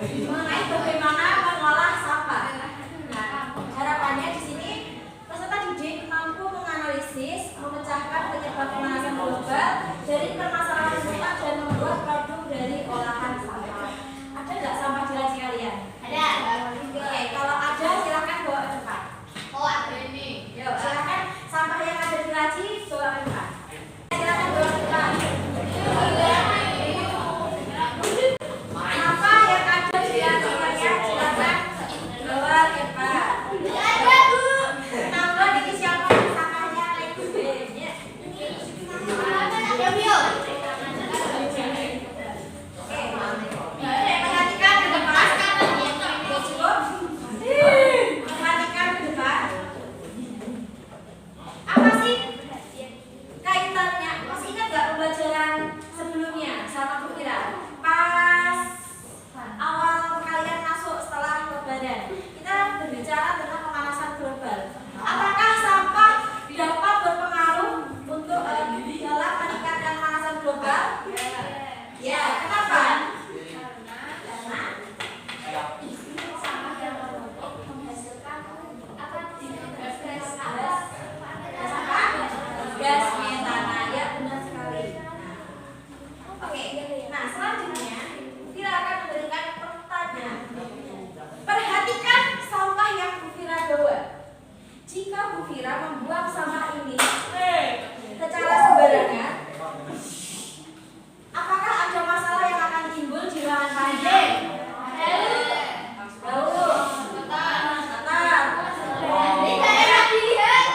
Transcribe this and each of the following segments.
mengenai bagaimana mengolah sampah. Nah, harapannya di sini peserta didik mampu menganalisis, memecahkan penyebab pemanasan global dari permasalahan sampah dan membuat produk dari olahan sampah. Ada nggak sampah di laci kalian? Ada. Oke, kalau ada silakan bawa ke depan. Oh, ada ini. Yuk, silakan sampah yang ada di laci bawa ke depan. Silakan bawa ke depan. Sampah yang ada di laci kalian silakan bawa ke depan. Ada, Bu. Nambah di siapa sampahnya lagi ya. Ada, Bu. Perhatikan ke depan. Udah cukup? Perhatikan ke depan. Apa sih kaitannya? Masih ingat gak pembelajaran sebelumnya sama Bu Kira? Pas awal kalian masuk setelah Lebaran, kita berbicara tentang pemanasan global. Apakah sampah dapat berpengaruh untuk dalam meningkatkan pemanasan global? Ya, kenapa? Karena sampah yang menghasilkan gas metana. Ya, benar sekali. Oke, nah selanjutnya Fira akan memberikan pertanyaan. Perhatikan sampah yang Bu Fira bawa. Jika Bu Fira membuang sampah ini secara sembarangan, apakah ada masalah yang akan timbul di ruangan kalian? Bau, kotor, tidak enak dilihat,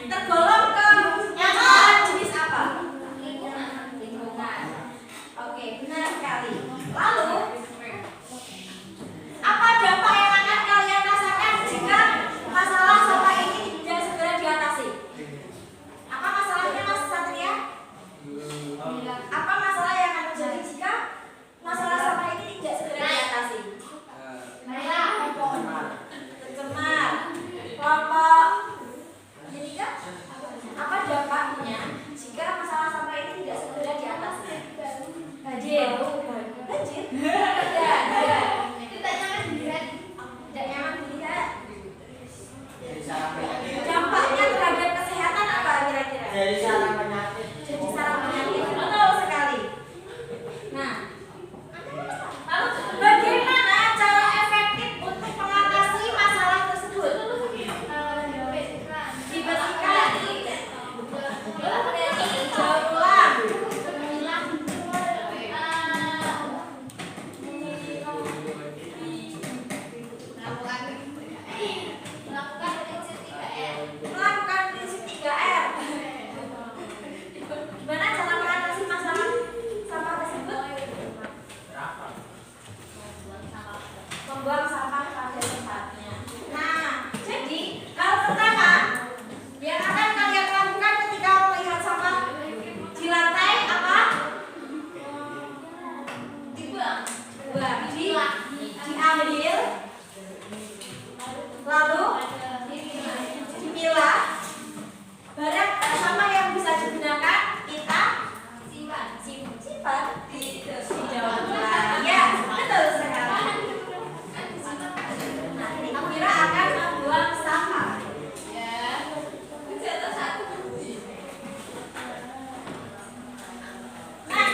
tergolong ke masalah jenis apa? Lingkungan. Oke, benar sekali. Lalu, apa dampak yang akan kalian rasakan jika masalah sampah ini tidak segera diatasi? Apa masalahnya, Mas Satria? Apa masalah yang akan terjadi jika masalah sampah ini tidak segera diatasi? Tercemar, kelompok. Jadi kan, apa dampaknya jika masalah sampah ini tidak segera diatasi? Banjir. Banjir? Tidak. Tidak nyaman dilihat. Tidak nyaman dilihat. Dampaknya terhadap kesehatan apa kira-kira? Jadi sarang penyakit. Jadi sarang penyakit. Betul sekali. Nah, lalu bagaimana cara efektif untuk mengatasi masalah tersebut? Dibersihkan, daur ulang, melakukan prinsip 3R. Gimana cara mengatasi masalah sampah tersebut? Membuang sampah pada tempatnya. Nah, jadi hal pertama yang akan kalian lakukan ketika melihat sampah di lantai apa? Dibuang. Diambil, lalu dipilah. Barang sampah yang bisa digunakan kita simpan di daur ulang. Ya, betul sekali. Nah, ini Fira akan membuang sampah. Nah,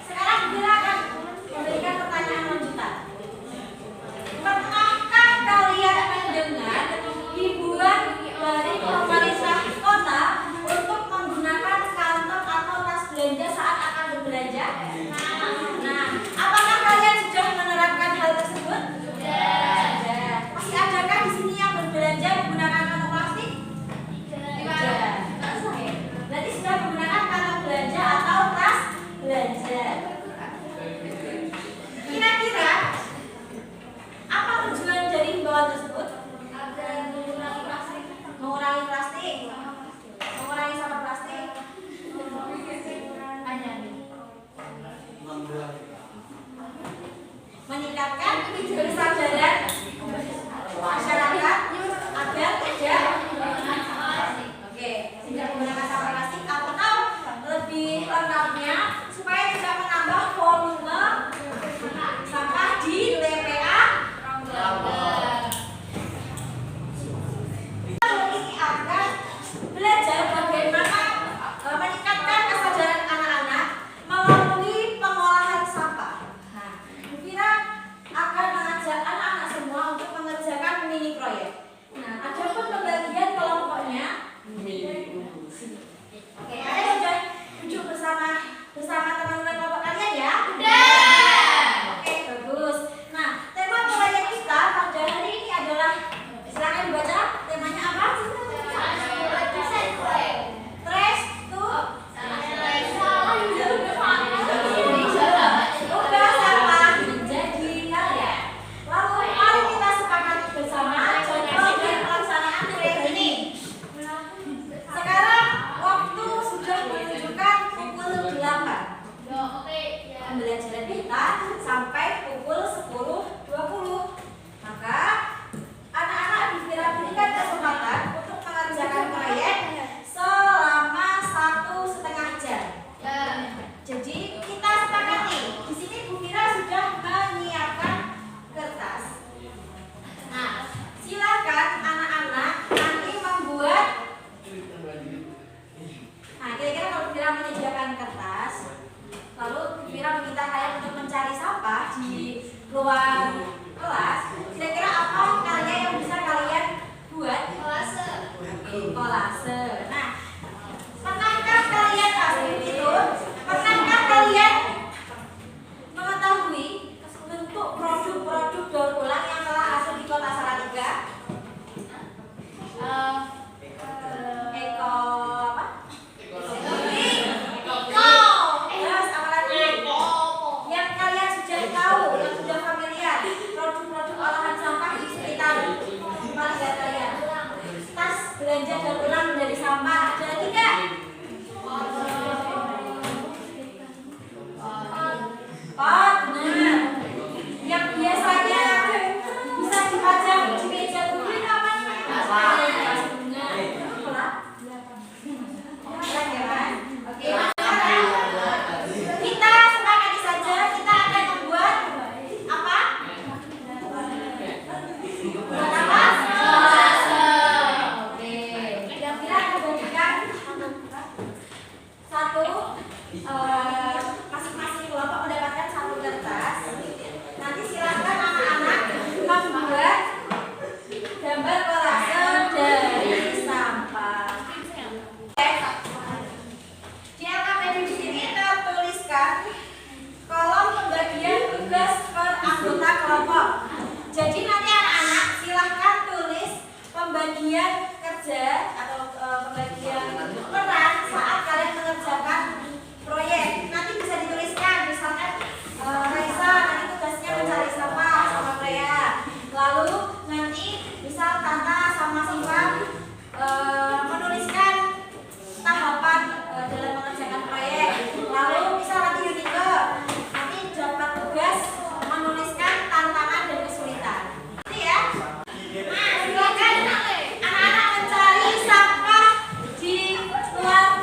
sekarang Fira akan memberikan pertanyaan lanjutan. Pernahkah kalian mendengar himbauan dari pemerintah kota untuk menggunakan ruang kelas, kira-kira apa karya yang bisa kalian buat? Kolase. Nah, pernahkah kalian pernahkah kalian mengetahui bentuk produk-produk daur ulang yang telah ada di Kota Salatiga? Eko apa? Terus apa lagi? Yang kalian sudah tahu, yang sudah familiar, produk-produk olahan sampah di sekitar keluarga kalian. Tas belanja daur ulang dari sampah, ada lagi nggak? Pot, benar. Yang biasanya bisa dipajang di meja guru itu apa namanya? Oke, kita sepakati saja, kita akan membuat apa? Buat apa? Kira-kira akan bagikan satu, masing-masing kelompok mendapatkan satu kertas. Nanti silakan anak-anak membuat gambar kolase dari sampah. Di LKPD di sini tertuliskan kolom pembagian tugas per anggota kelompok. Jadi nanti anak-anak silahkan tulis pembagian kerja atau pembagian peran saat kalian mengerjakan proyek. Nanti bisa dituliskan, misalkan Raisa nanti tugasnya mencari sampah sama Freya. Lalu nanti misal Tanta sama Siva menuliskan tahapan dalam mengerjakan proyek. Lalu misal nanti Yunike nanti dapat tugas menuliskan tantangan dan kesulitan. Nanti ya. Nah, silakan anak-anak mencari sampah di luar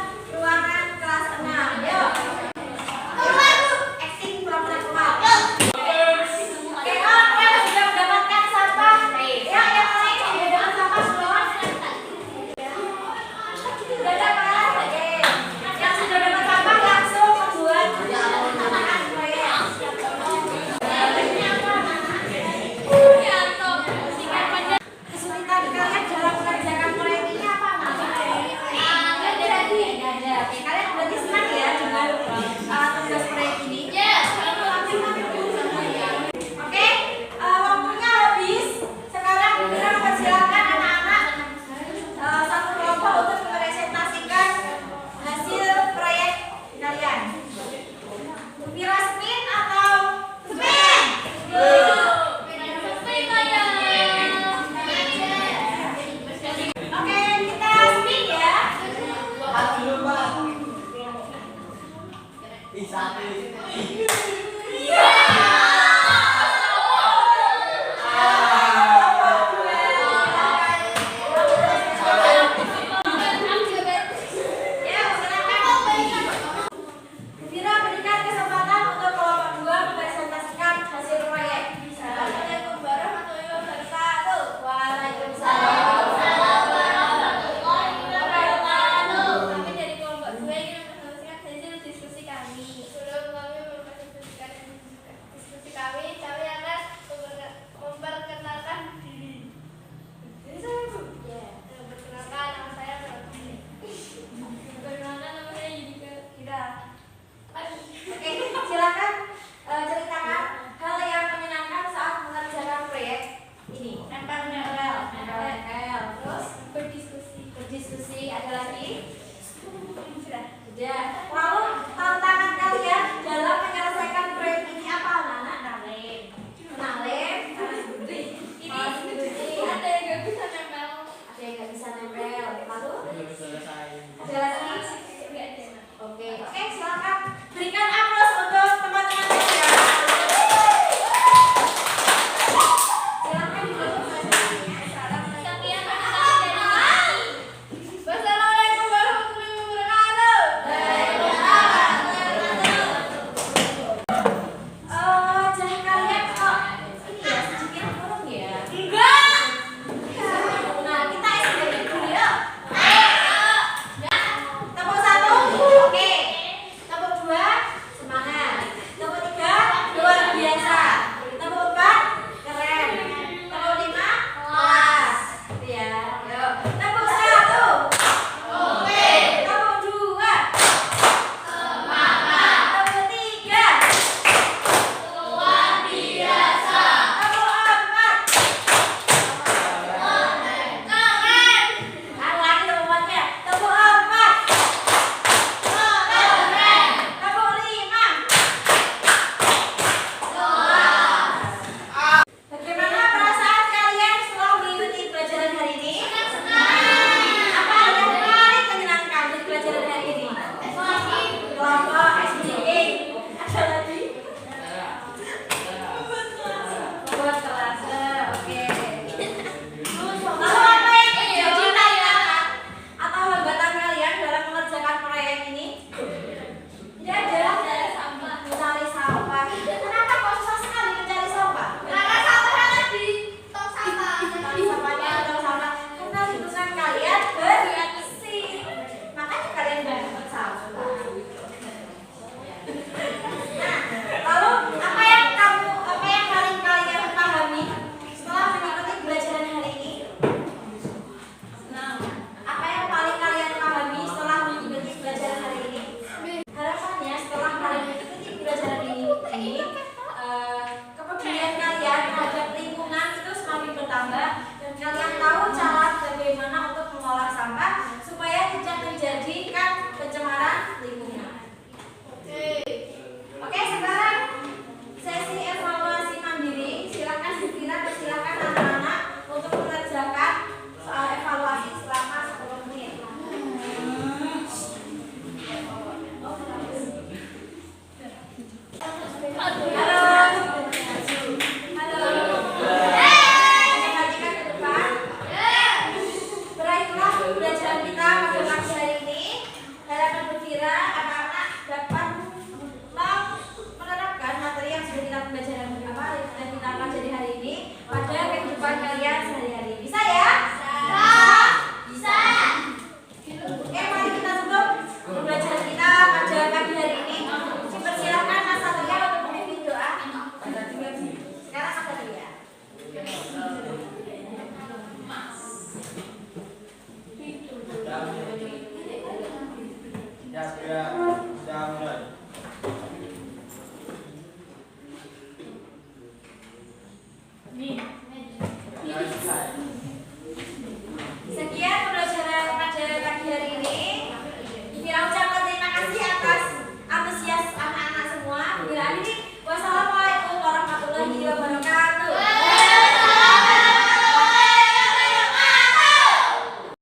pada kehidupan kalian